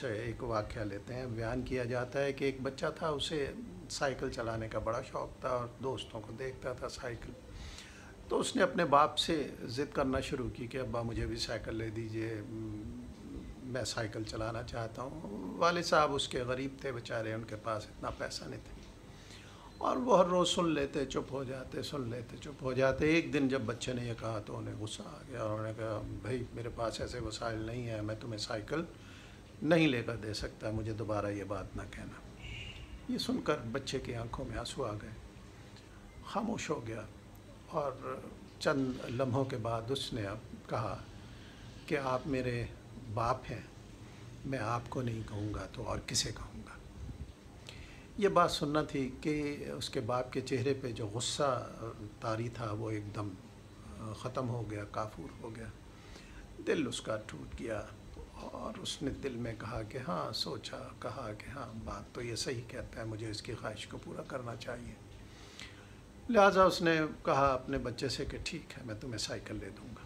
ایک واقعہ لیتے ہیں. بیان کیا جاتا ہے کہ ایک بچہ تھا, اسے سائیکل چلانے کا بڑا شوق تھا اور دوستوں کو دیکھتا تھا سائیکل. تو اس نے اپنے باپ سے ضد کرنا شروع کی کہ ابا مجھے بھی سائیکل لے دیجئے, میں سائیکل چلانا چاہتا ہوں. والد صاحب اس کے غریب تھے بیچارے, ان کے پاس اتنا پیسہ نہیں تھا, اور وہ ہر روز سن لیتے چپ ہو جاتے, سن لیتے چپ ہو جاتے. ایک دن جب بچے نے یہ کہا تو انہیں غصہ آ گیا, اور انہوں نے کہا بھائی میرے پاس ایسے وسائل نہیں ہیں, میں تمہیں سائیکل نہیں لے کر دے سکتا, مجھے دوبارہ یہ بات نہ کہنا. یہ سن کر بچے کی آنکھوں میں آنسو آ گئے, خاموش ہو گیا, اور چند لمحوں کے بعد اس نے اب کہا کہ آپ میرے باپ ہیں, میں آپ کو نہیں کہوں گا تو اور کسے کہوں گا. یہ بات سننا تھی کہ اس کے باپ کے چہرے پہ جو غصہ طاری تھا وہ ایک دم ختم ہو گیا, کافور ہو گیا. دل اس کا ٹوٹ گیا, اور اس نے دل میں کہا کہ ہاں, سوچا, کہا کہ ہاں بات تو یہ صحیح کہتا ہے, مجھے اس کی خواہش کو پورا کرنا چاہیے. لہٰذا اس نے کہا اپنے بچے سے کہ ٹھیک ہے, میں تمہیں سائیکل دے دوں گا.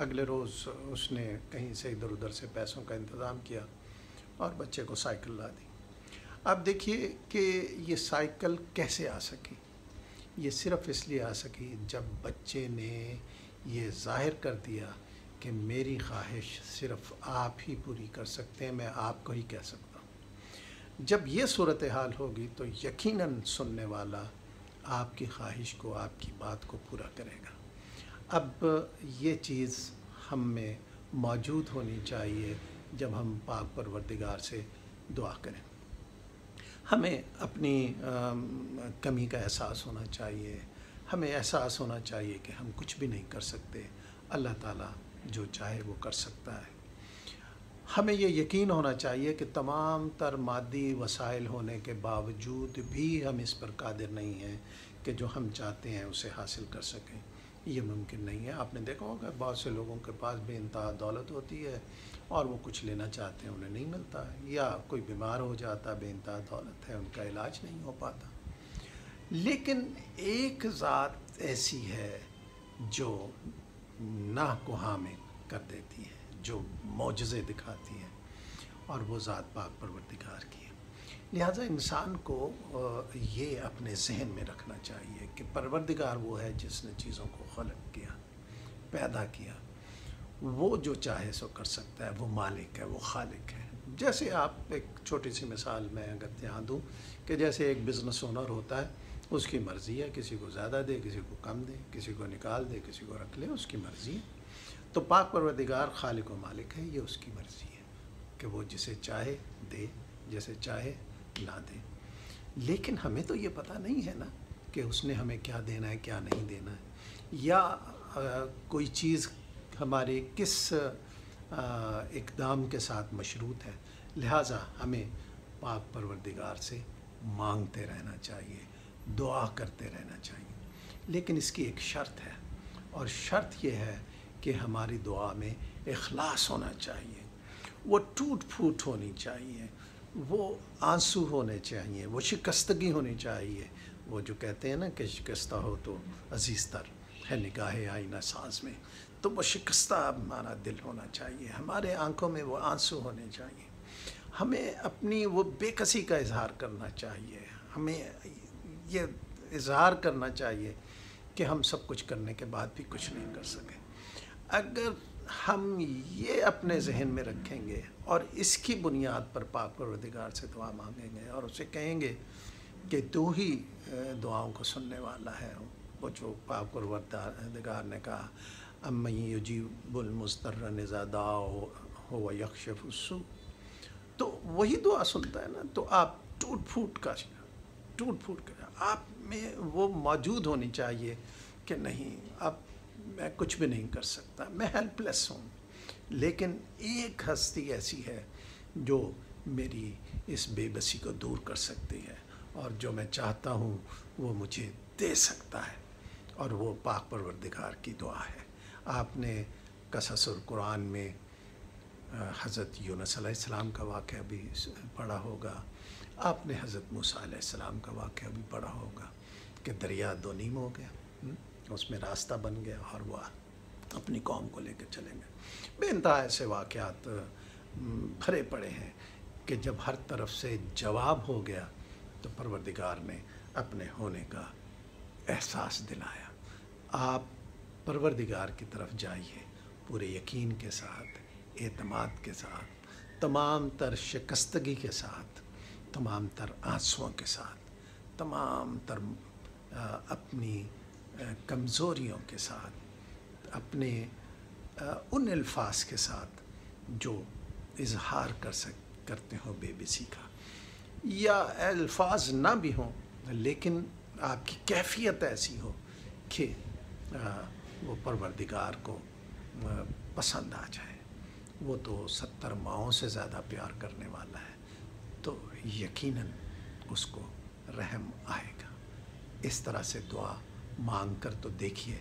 اگلے روز اس نے کہیں سے ادھر ادھر سے پیسوں کا انتظام کیا اور بچے کو سائیکل لا دی. اب دیکھیے کہ یہ سائیکل کیسے آ سکی. یہ صرف اس لیے آ سکی جب بچے نے یہ ظاہر کر دیا کہ میری خواہش صرف آپ ہی پوری کر سکتے ہیں, میں آپ کو ہی کہہ سکتا ہوں. جب یہ صورتحال ہوگی تو یقیناً سننے والا آپ کی خواہش کو, آپ کی بات کو پورا کرے گا. اب یہ چیز ہم میں موجود ہونی چاہیے جب ہم پاک پروردگار سے دعا کریں. ہمیں اپنی کمی کا احساس ہونا چاہیے, ہمیں احساس ہونا چاہیے کہ ہم کچھ بھی نہیں کر سکتے, اللہ تعالیٰ جو چاہے وہ کر سکتا ہے. ہمیں یہ یقین ہونا چاہیے کہ تمام تر مادی وسائل ہونے کے باوجود بھی ہم اس پر قادر نہیں ہیں کہ جو ہم چاہتے ہیں اسے حاصل کر سکیں. یہ ممکن نہیں ہے. آپ نے دیکھا ہوگا بہت سے لوگوں کے پاس بے انتہا دولت ہوتی ہے اور وہ کچھ لینا چاہتے ہیں, انہیں نہیں ملتا ہے, یا کوئی بیمار ہو جاتا, بے انتہا دولت ہے, ان کا علاج نہیں ہو پاتا. لیکن ایک ذات ایسی ہے جو ناہ کو ہاں میں کر دیتی ہے, جو معجزے دکھاتی ہے, اور وہ ذات پاک پروردگار کی ہے. لہٰذا انسان کو یہ اپنے ذہن میں رکھنا چاہیے کہ پروردگار وہ ہے جس نے چیزوں کو خلق کیا, پیدا کیا. وہ جو چاہے سو کر سکتا ہے, وہ مالک ہے, وہ خالق ہے. جیسے آپ ایک چھوٹی سی مثال میں اگر دھیان دوں کہ جیسے ایک بزنس اونر ہوتا ہے, اس کی مرضی ہے, کسی کو زیادہ دے, کسی کو کم دے, کسی کو نکال دے, کسی کو رکھ لے, اس کی مرضی ہے. تو پاک پروردگار خالق و مالک ہے, یہ اس کی مرضی ہے کہ وہ جسے چاہے دے, جسے چاہے نہ دے. لیکن ہمیں تو یہ پتہ نہیں ہے نا کہ اس نے ہمیں کیا دینا ہے, کیا نہیں دینا ہے, یا کوئی چیز ہمارے کس اقدام کے ساتھ مشروط ہے. لہٰذا ہمیں پاک پروردگار سے مانگتے رہنا چاہیے, دعا کرتے رہنا چاہیے. لیکن اس کی ایک شرط ہے, اور شرط یہ ہے کہ ہماری دعا میں اخلاص ہونا چاہیے, وہ ٹوٹ پھوٹ ہونی چاہیے, وہ آنسو ہونے چاہیے, وہ شکستگی ہونی چاہیے. وہ جو کہتے ہیں نا کہ شکستہ ہو تو عزیز تر ہے نگاہ آئینہ ساز میں, تو وہ شکستہ ہمارا دل ہونا چاہیے, ہمارے آنکھوں میں وہ آنسو ہونے چاہیے. ہمیں اپنی وہ بے کسی کا اظہار کرنا چاہیے, ہمیں یہ اظہار کرنا چاہیے کہ ہم سب کچھ کرنے کے بعد بھی کچھ نہیں کر سکے. اگر ہم یہ اپنے ذہن میں رکھیں گے اور اس کی بنیاد پر پاک پروردگار سے دعا مانگیں گے اور اسے کہیں گے کہ تو ہی دعاؤں کو سننے والا ہے, وہ جو پاک پروردگار نے کہا امن یجیب المضطر اذا دعاہ ویکشف السوء, تو وہی دعا سنتا ہے نا. تو آپ ٹوٹ پھوٹ کر آپ میں وہ موجود ہونی چاہیے کہ نہیں, اب میں کچھ بھی نہیں کر سکتا, میں ہیلپ لیس ہوں. لیکن ایک ہستی ایسی ہے جو میری اس بے بسی کو دور کر سکتی ہے, اور جو میں چاہتا ہوں وہ مجھے دے سکتا ہے, اور وہ پاک پروردگار کی دعا ہے. آپ نے قصص القرآن میں حضرت یونس علیہ السلام کا واقعہ بھی پڑھا ہوگا, آپ نے حضرت موسیٰ علیہ السلام کا واقعہ بھی پڑھا ہوگا کہ دریا دو نیم ہو گیا, اس میں راستہ بن گیا, اور وہ اپنی قوم کو لے کے چلیں گے. بے انتہا ایسے واقعات بھرے پڑے ہیں کہ جب ہر طرف سے جواب ہو گیا تو پروردگار نے اپنے ہونے کا احساس دلایا۔ آپ پروردگار کی طرف جائیے پورے یقین کے ساتھ، اعتماد کے ساتھ، تمام تر شکستگی کے ساتھ، تمام تر آنسوؤں کے ساتھ، تمام تر اپنی کمزوریوں کے ساتھ، اپنے ان الفاظ کے ساتھ جو اظہار کرتے ہوں بے بسی کا، یا الفاظ نہ بھی ہوں لیکن آپ کی کیفیت ایسی ہو کہ وہ پروردگار کو پسند آ جائے۔ وہ تو 70 ماؤں سے زیادہ پیار کرنے والا ہے، تو یقیناً اس کو رحم آئے گا۔ اس طرح سے دعا مانگ کر تو دیکھیے۔